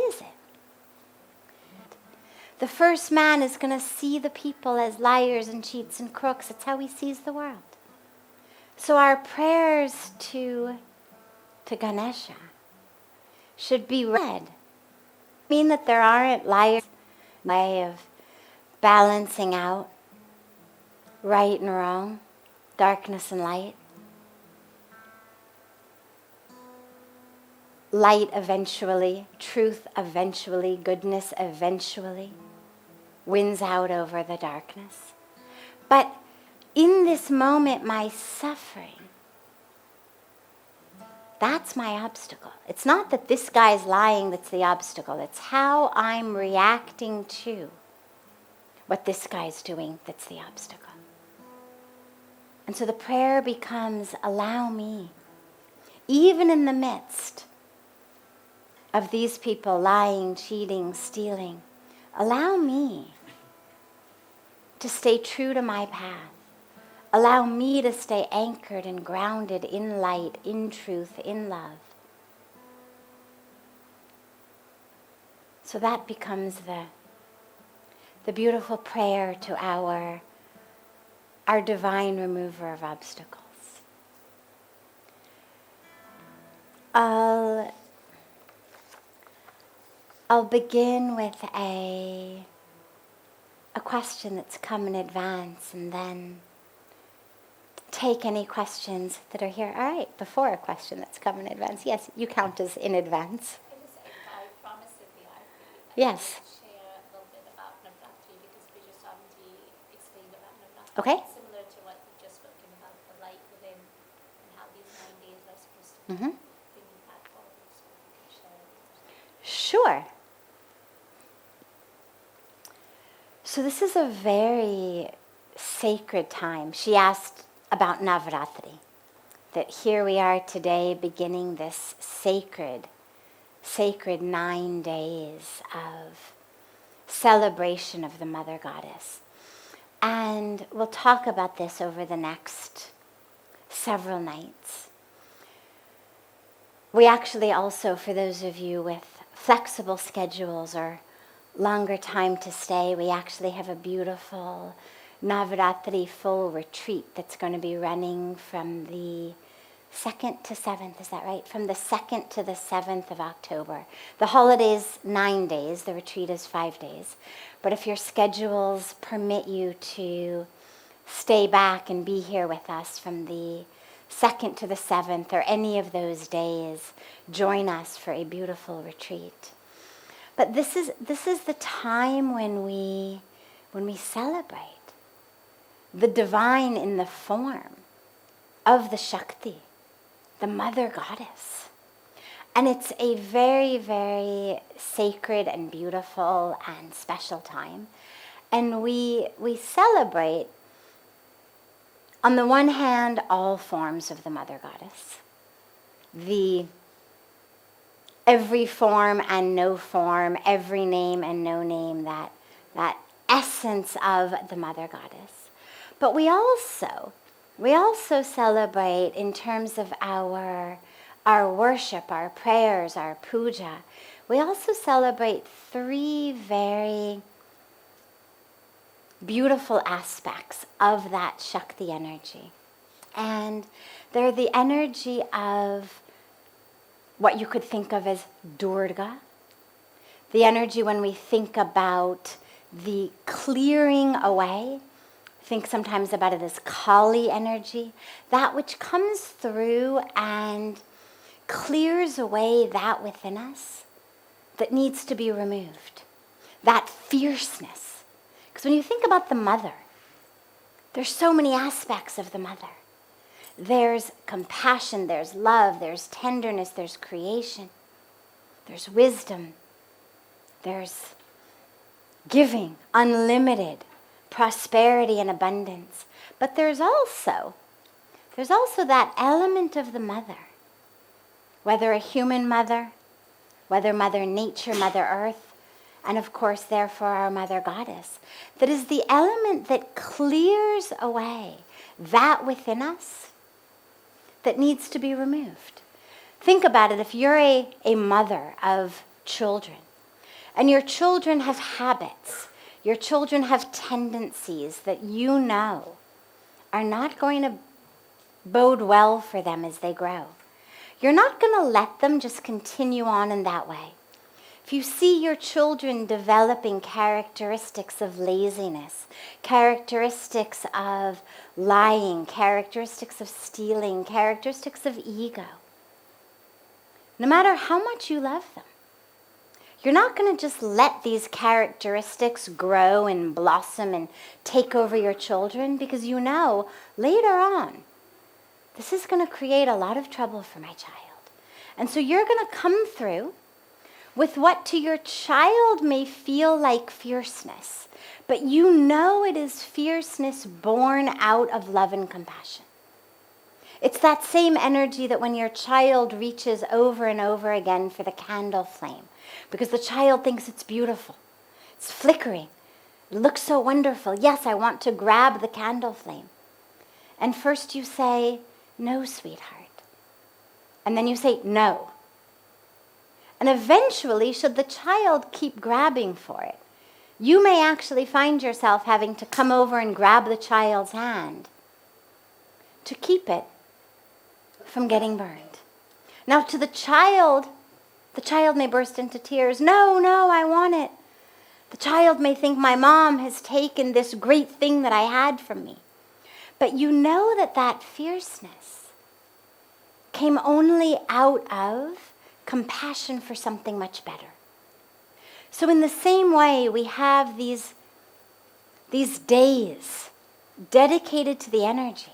is it? The first man is going to see the people as liars and cheats and crooks. It's how he sees the world. So our prayers to Ganesha should be read. Mean that there aren't liars, way of balancing out right and wrong, darkness and light. Light eventually, truth eventually, goodness eventually wins out over the darkness. But in this moment, my suffering, that's my obstacle. It's not that this guy's lying that's the obstacle. It's how I'm reacting to what this guy's doing that's the obstacle. And so the prayer becomes, allow me, even in the midst of these people lying, cheating, stealing, allow me to stay true to my path. Allow me to stay anchored and grounded in light, in truth, in love. So that becomes the beautiful prayer to our divine remover of obstacles. I'll begin with a question that's come in advance, and then take any questions that are here. All right, before a question that's come in advance. Yes, you count as in advance. I promise Sadhvi, Yes. share a little bit about Navratri, because Pujya Sadhviji explained about Navratri. Okay. Similar to what you've just spoken about, the light within, and how these 9 days are supposed to Mm-hmm. bring that forward. So you can share. Sure. So this is a very sacred time. She asked about Navratri, that here we are today beginning this sacred 9 days of celebration of the Mother Goddess. And we'll talk about this over the next several nights. We actually also, for those of you with flexible schedules or longer time to stay, we actually have a beautiful Navaratri full retreat that's going to be running from the 2nd to 7th, is that right? From the 2nd to the 7th of October. The holiday's 9 days, the retreat is 5 days. But if your schedules permit you to stay back and be here with us from the 2nd to the 7th, or any of those days, join us for a beautiful retreat. But this is the time when we celebrate the divine in the form of the Shakti, the Mother Goddess. And it's a very, very sacred and beautiful and special time. And we celebrate, on the one hand, all forms of the Mother Goddess. Every form and no form, every name and no name, that essence of the Mother Goddess. But we also celebrate in terms of our worship, our prayers, our puja. We also celebrate 3 very beautiful aspects of that Shakti energy. And they're the energy of what you could think of as Durga, the energy when we think about the clearing away, think sometimes about it as Kali energy, that which comes through and clears away that within us that needs to be removed, that fierceness. Because when you think about the mother, there's so many aspects of the mother. There's compassion, there's love, there's tenderness, there's creation, there's wisdom, there's giving, unlimited prosperity and abundance. But there's also that element of the mother, whether a human mother, whether Mother Nature, Mother Earth, and of course, therefore, our Mother Goddess, that is the element that clears away that within us that needs to be removed. Think about it. If you're a mother of children, And your children have habits. Your children have tendencies that you know are not going to bode well for them as they grow. You're not going to let them just continue on in that way. If you see your children developing characteristics of laziness, characteristics of lying, characteristics of stealing, characteristics of ego, no matter how much you love them, you're not going to just let these characteristics grow and blossom and take over your children, because you know later on this is going to create a lot of trouble for my child. And so you're going to come through with what to your child may feel like fierceness, but you know it is fierceness born out of love and compassion. It's that same energy that when your child reaches over and over again for the candle flame, because the child thinks it's beautiful, it's flickering, it looks so wonderful. Yes, I want to grab the candle flame. And first you say, no, sweetheart. And then you say, no. And eventually, should the child keep grabbing for it, you may actually find yourself having to come over and grab the child's hand to keep it from getting burned. Now to the child may burst into tears. No, I want it. The child may think my mom has taken this great thing that I had from me. But you know that fierceness came only out of compassion for something much better. So in the same way, we have these days dedicated to the energy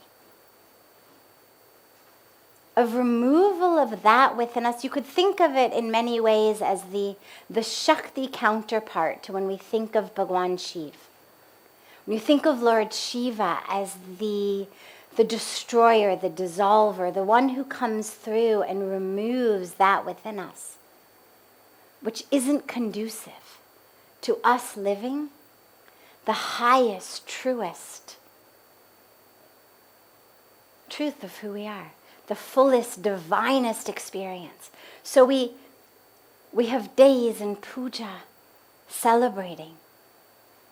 of removal of that within us. You could think of it in many ways as the Shakti counterpart to when we think of Bhagwan Shiva. When you think of Lord Shiva as the destroyer, the dissolver, the one who comes through and removes that within us, which isn't conducive to us living the highest, truest truth of who we are, the fullest, divinest experience. So we have days in puja, celebrating,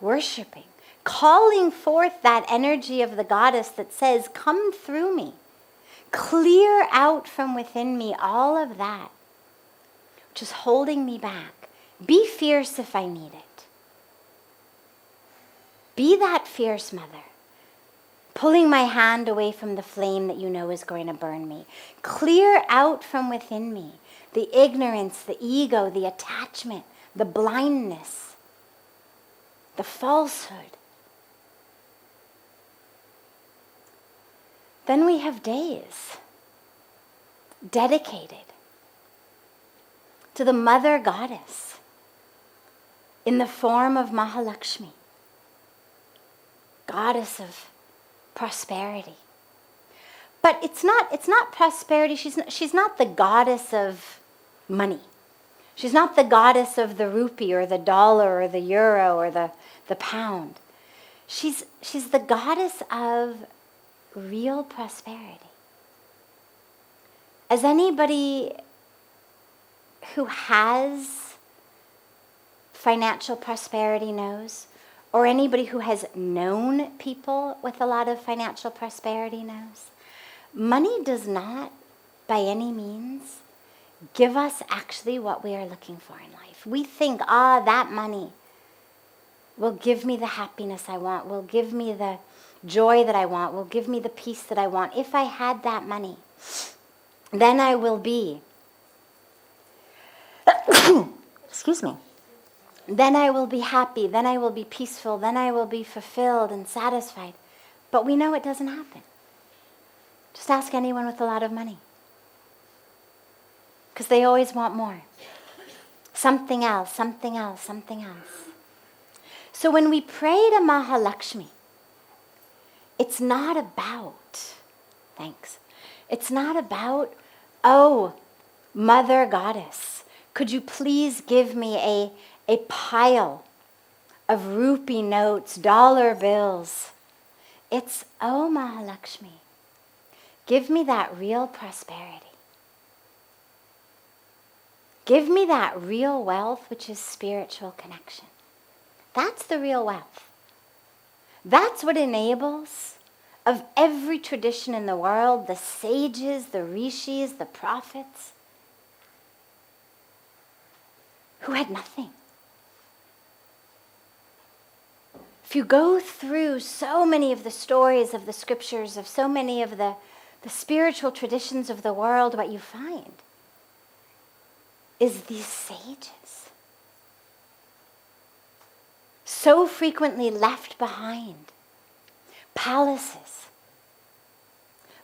worshiping, calling forth that energy of the goddess that says, come through me. Clear out from within me all of that which is holding me back. Be fierce if I need it. Be that fierce mother, pulling my hand away from the flame that you know is going to burn me. Clear out from within me the ignorance, the ego, the attachment, the blindness, the falsehood. Then we have days dedicated to the mother goddess in the form of Mahalakshmi, goddess of prosperity. But it's not prosperity. She's not the goddess of money. She's not the goddess of the rupee or the dollar or the euro or the pound. She's the goddess of real prosperity. As anybody who has financial prosperity knows, or anybody who has known people with a lot of financial prosperity knows, money does not, by any means, give us actually what we are looking for in life. We think, that money will give me the happiness I want, will give me the joy that I want, will give me the peace that I want. If I had that money, then I will be, excuse me, then I will be happy, then I will be peaceful, then I will be fulfilled and satisfied. But we know it doesn't happen. Just ask anyone with a lot of money. Because they always want more. Something else, something else, something else. So when we pray to Mahalakshmi, it's not about, it's not about, Mother Goddess, could you please give me a pile of rupee notes, dollar bills. It's, Mahalakshmi, give me that real prosperity. Give me that real wealth, which is spiritual connection. That's the real wealth. That's what enables, of every tradition in the world, the sages, the rishis, the prophets, who had nothing. If you go through so many of the stories of the scriptures, of so many of the spiritual traditions of the world, what you find is these sages so frequently left behind palaces,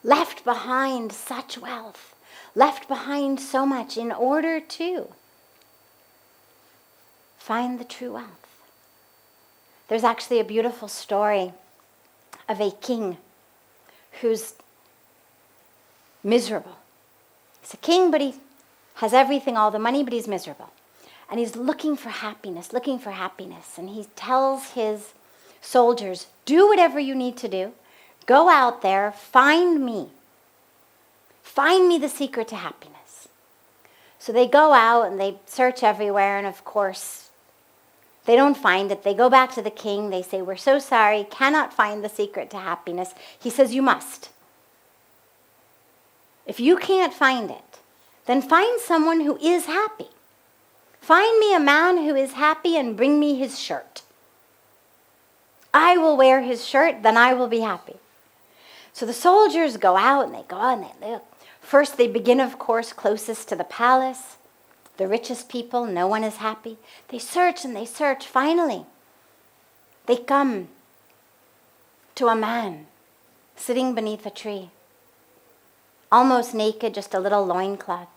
left behind such wealth, left behind so much in order to find the true wealth. There's actually a beautiful story of a king who's miserable. He's a king, but he has everything, all the money, but he's miserable. And he's looking for happiness. And he tells his soldiers, do whatever you need to do. Go out there, find me. Find me the secret to happiness. So they go out and they search everywhere, and of course, they don't find it. They go back to the king. They say, we're so sorry, cannot find the secret to happiness. He says, you must. If you can't find it, then find someone who is happy. Find me a man who is happy and bring me his shirt. I will wear his shirt, then I will be happy. So the soldiers go out and they go and they look. First they begin, of course, closest to the palace. The richest people, no one is happy. They search and they search. Finally, they come to a man sitting beneath a tree, almost naked, just a little loincloth.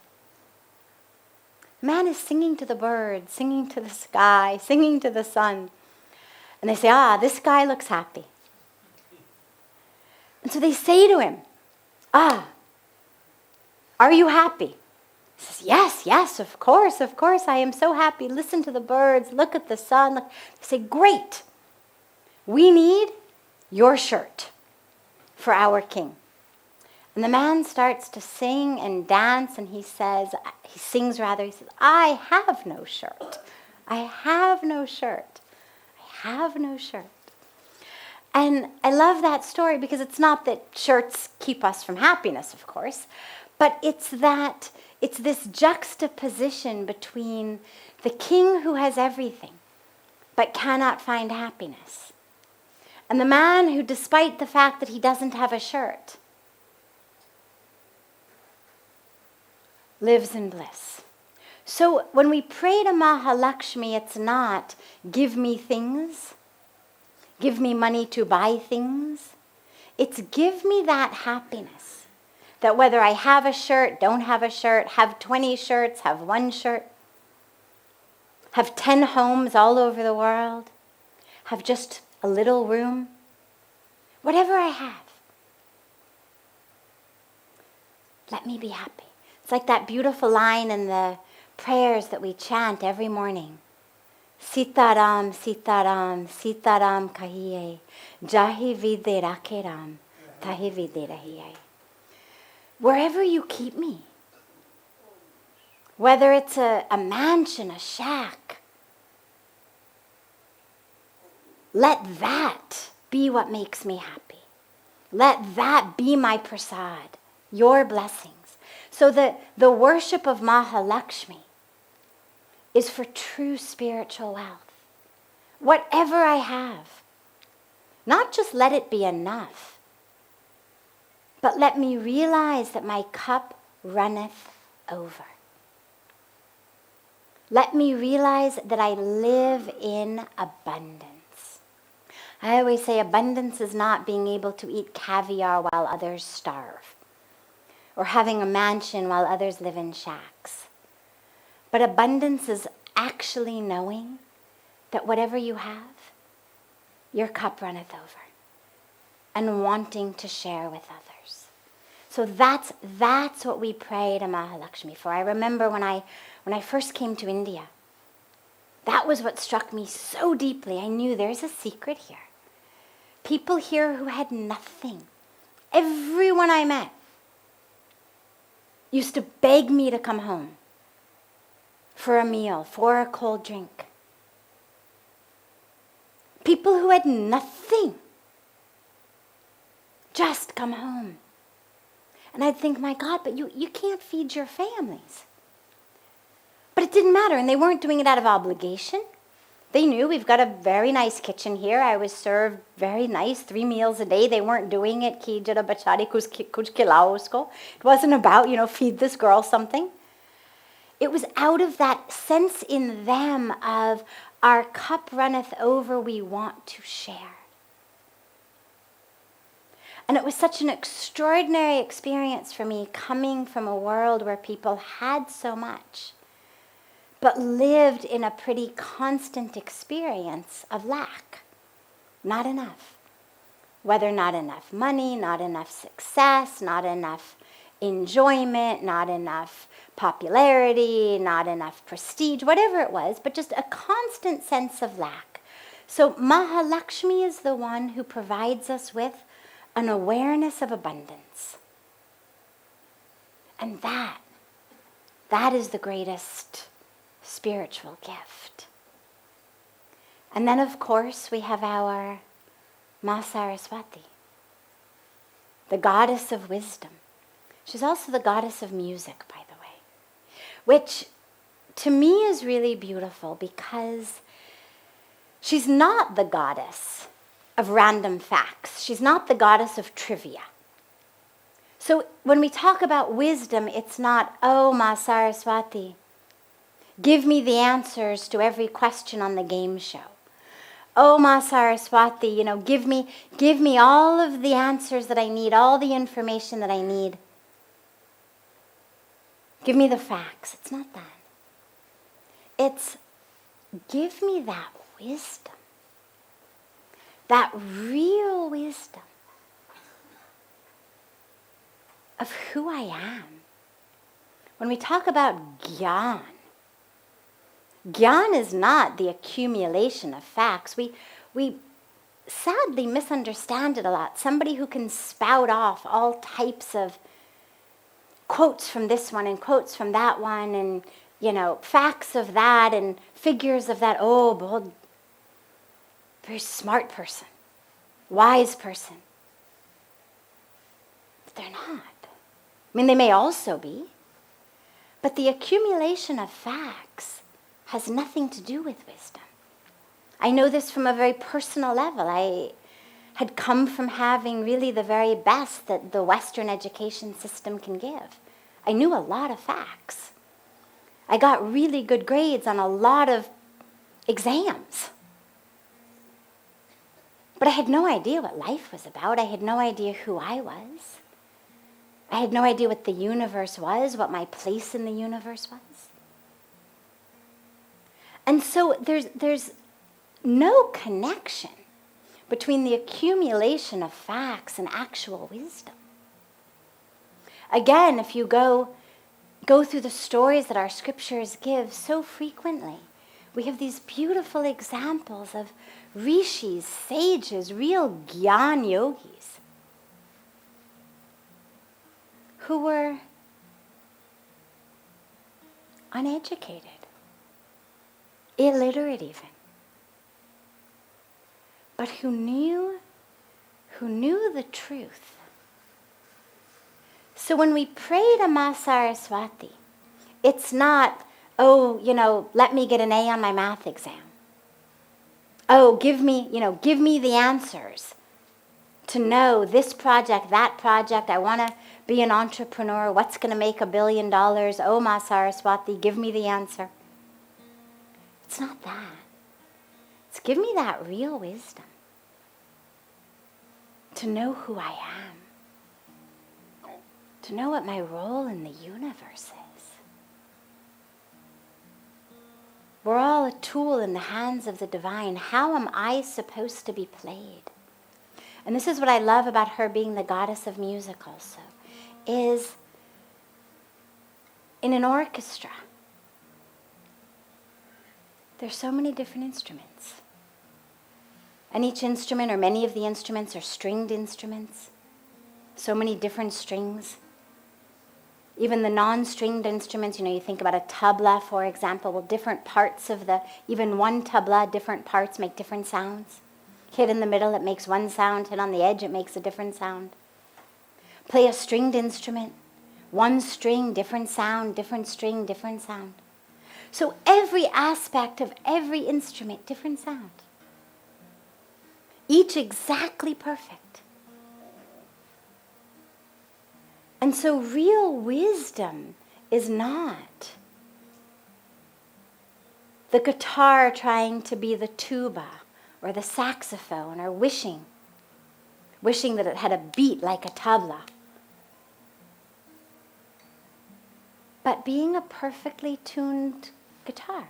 The man is singing to the birds, singing to the sky, singing to the sun. And they say, this guy looks happy. And so they say to him, are you happy? He says, yes, of course, I am so happy. Listen to the birds, look at the sun. Look. They say, great, we need your shirt for our king. And the man starts to sing and dance, and he sings, I have no shirt. I have no shirt. I have no shirt. And I love that story because it's not that shirts keep us from happiness, of course, but it's this juxtaposition between the king who has everything but cannot find happiness, and the man who, despite the fact that he doesn't have a shirt, lives in bliss. So when we pray to Mahalakshmi, it's not, give me things, give me money to buy things. It's give me that happiness, that whether I have a shirt, don't have a shirt, have 20 shirts, have one shirt, have 10 homes all over the world, have just a little room, whatever I have, let me be happy. It's like that beautiful line in the prayers that we chant every morning. Sitaram, Sitaram, Sitaram kahiye, jahi vide rakeram, tahi vide rahiye. Wherever you keep me, whether it's a mansion, a shack, let that be what makes me happy. Let that be my prasad, your blessings. So that the worship of Mahalakshmi is for true spiritual wealth. Whatever I have, not just let it be enough, but let me realize that my cup runneth over. Let me realize that I live in abundance. I always say abundance is not being able to eat caviar while others starve, or having a mansion while others live in shacks. But abundance is actually knowing that whatever you have, your cup runneth over, and wanting to share with others. So that's what we pray to Mahalakshmi for. I remember when I first came to India, that was what struck me so deeply. I knew there's a secret here. People here who had nothing, everyone I met, used to beg me to come home. for a meal, for a cold drink. People who had nothing just come home. And I'd think, my God, but you can't feed your families. But it didn't matter, and they weren't doing it out of obligation. They knew we've got a very nice kitchen here. I was served very nice, 3 meals a day. They weren't doing it. Ki jara bachari kuch khilao usko. It wasn't about, feed this girl something. It was out of that sense in them of our cup runneth over, we want to share. And it was such an extraordinary experience for me coming from a world where people had so much, but lived in a pretty constant experience of lack. Not enough. Whether not enough money, not enough success, not enough enjoyment, not enough popularity, not enough prestige, whatever it was, but just a constant sense of lack. So Mahalakshmi is the one who provides us with an awareness of abundance. And that is the greatest spiritual gift. And then, of course, we have our Ma Saraswati, the goddess of wisdom. She's also the goddess of music, by the way, which to me is really beautiful because she's not the goddess of random facts. She's not the goddess of trivia. So when we talk about wisdom, it's not, oh, Ma Saraswati, give me the answers to every question on the game show. Oh, Ma Saraswati, give me all of the answers that I need, all the information that I need. Give me the facts. It's not that. It's give me that wisdom. That real wisdom of who I am. When we talk about Gyan is not the accumulation of facts. We sadly misunderstand it a lot. Somebody who can spout off all types of quotes from this one and quotes from that one and, facts of that and figures of that. Oh, bold, very smart person, wise person. But they're not. I mean, they may also be. But the accumulation of facts has nothing to do with wisdom. I know this from a very personal level. I had come from having really the very best that the Western education system can give. I knew a lot of facts. I got really good grades on a lot of exams. But I had no idea what life was about. I had no idea who I was. I had no idea what the universe was, what my place in the universe was. And so there's no connection between the accumulation of facts and actual wisdom. Again, if you go through the stories that our scriptures give so frequently, we have these beautiful examples of rishis, sages, real Gyan yogis, who were uneducated, illiterate even, but who knew the truth. So when we pray to Ma Saraswati, it's not, let me get an A on my math exam. Oh, give me the answers to know this project, that project. I want to be an entrepreneur. What's going to make $1 billion? Oh, Ma Saraswati, give me the answer. It's not that. It's give me that real wisdom to know who I am, to know what my role in the universe is. We're all a tool in the hands of the divine. How am I supposed to be played? And this is what I love about her being the goddess of music also, is in an orchestra, there's so many different instruments. And each instrument, or many of the instruments, are stringed instruments. So many different strings. Even the non-stringed instruments, you think about a tabla, for example, well, different parts of even one tabla, different parts make different sounds. Hit in the middle, it makes one sound. Hit on the edge, it makes a different sound. Play a stringed instrument. One string, different sound, different string, different sound. So every aspect of every instrument, different sound. Each exactly perfect. And so real wisdom is not the guitar trying to be the tuba or the saxophone, or wishing that it had a beat like a tabla. But being a perfectly tuned guitar,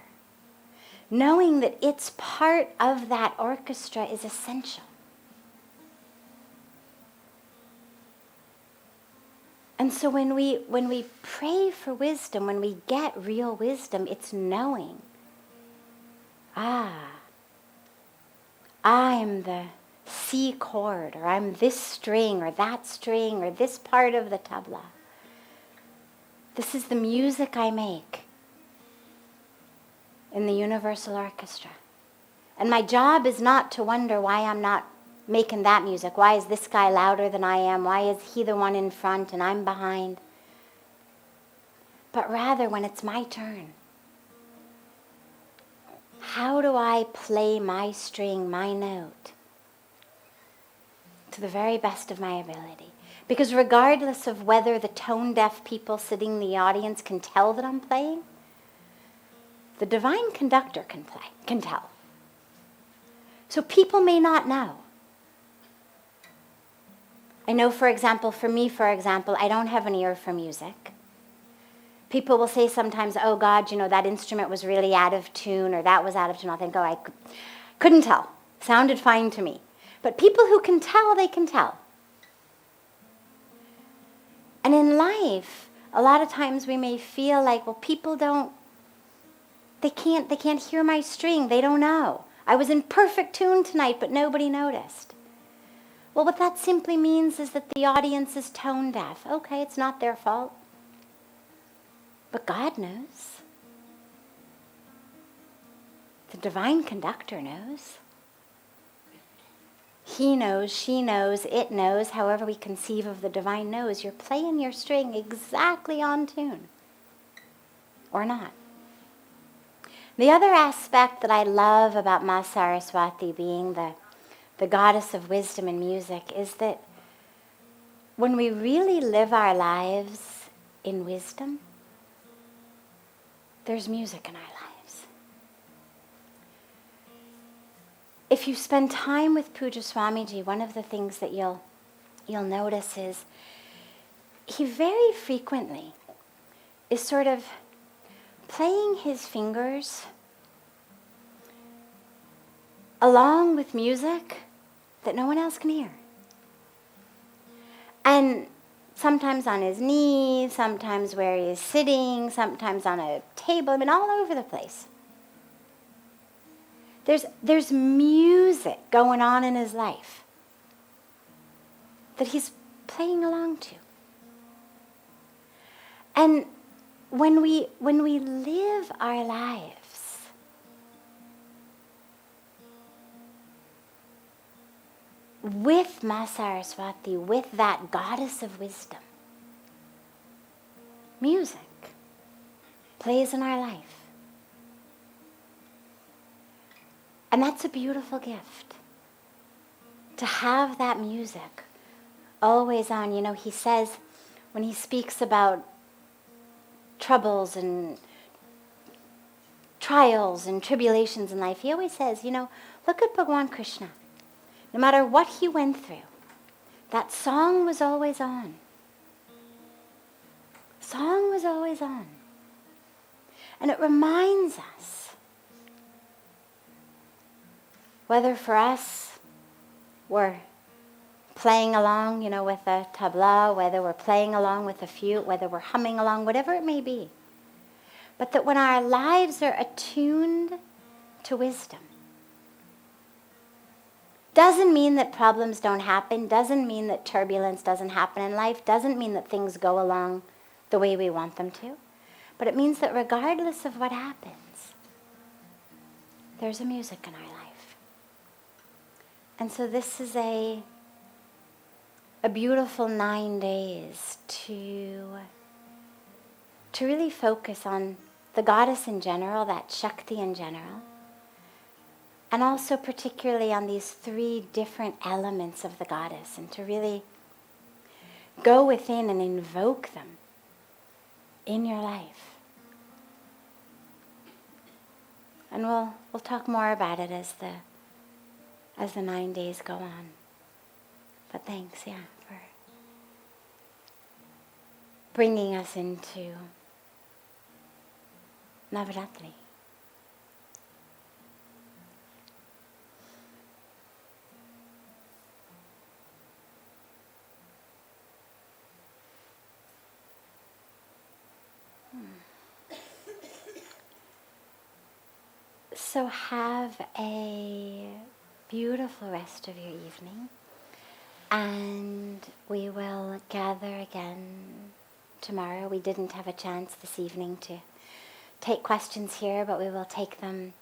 knowing that its part of that orchestra is essential. And so when we pray for wisdom, when we get real wisdom, it's knowing, I'm the C chord, or I'm this string, or this part of the tabla. This is the music I make in the universal orchestra. And my job is not to wonder why I'm not making that music. Why is this guy louder than I am? Why is he the one in front and I'm behind? But rather, when it's my turn, how do I play my string, my note, to the very best of my ability? Because regardless of whether the tone-deaf people sitting in the audience can tell that I'm playing, the divine conductor can tell. So people may not know. I know, for me, I don't have an ear for music. People will say sometimes, oh God, that instrument was really out of tune, or that was out of tune. I'll think, I couldn't tell. Sounded fine to me. But people who can tell, they can tell. And in life, a lot of times we may feel like, well, people they can't hear my string. They don't know. I was in perfect tune tonight, but nobody noticed. Well, what that simply means is that the audience is tone deaf. Okay, it's not their fault. But God knows. The divine conductor knows. He knows, she knows, it knows, however we conceive of the divine knows. You're playing your string exactly on tune. Or not. The other aspect that I love about Ma Saraswati being the goddess of wisdom and music is that when we really live our lives in wisdom, there's music in our lives. If you spend time with Pujya Swamiji, one of the things that you'll notice is he very frequently is sort of playing his fingers along with music that no one else can hear. And sometimes on his knees, sometimes where he is sitting, sometimes on a table, all over the place. There's music going on in his life that he's playing along to. And when we live our lives with Ma Saraswati, with that goddess of wisdom, music plays in our life. And that's a beautiful gift, to have that music always on. He says, when he speaks about troubles and trials and tribulations in life, he always says, look at Bhagavan Krishna. No matter what he went through, that song was always on. Song was always on. And it reminds us, whether for us we're playing along, with a tabla, whether we're playing along with a flute, whether we're humming along, whatever it may be. But that when our lives are attuned to wisdom, doesn't mean that problems don't happen, doesn't mean that turbulence doesn't happen in life, doesn't mean that things go along the way we want them to. But it means that regardless of what happens, there's a music in our life. And so this is a beautiful 9 days to really focus on the goddess in general, that Shakti in general, and also particularly on these 3 different elements of the goddess, and to really go within and invoke them in your life. And we'll talk more about it as the 9 days go on. But thanks, for bringing us into Navaratri. So have a beautiful rest of your evening, and we will gather again tomorrow. We didn't have a chance this evening to take questions here, but we will take them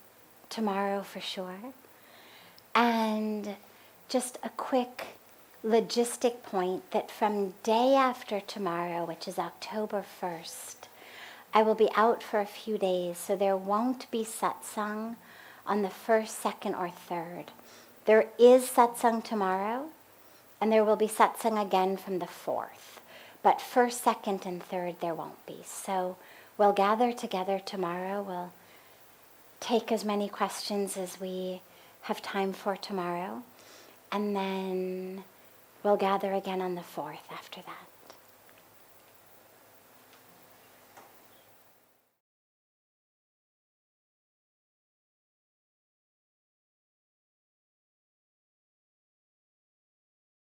tomorrow for sure. And just a quick logistic point that from day after tomorrow, which is October 1st, I will be out for a few days, so there won't be satsang on the 1st, 2nd, or 3rd. There is satsang tomorrow, and there will be satsang again from the 4th. But 1st, 2nd, and 3rd there won't be. So we'll gather together tomorrow. We'll take as many questions as we have time for tomorrow, and then we'll gather again on the 4th after that.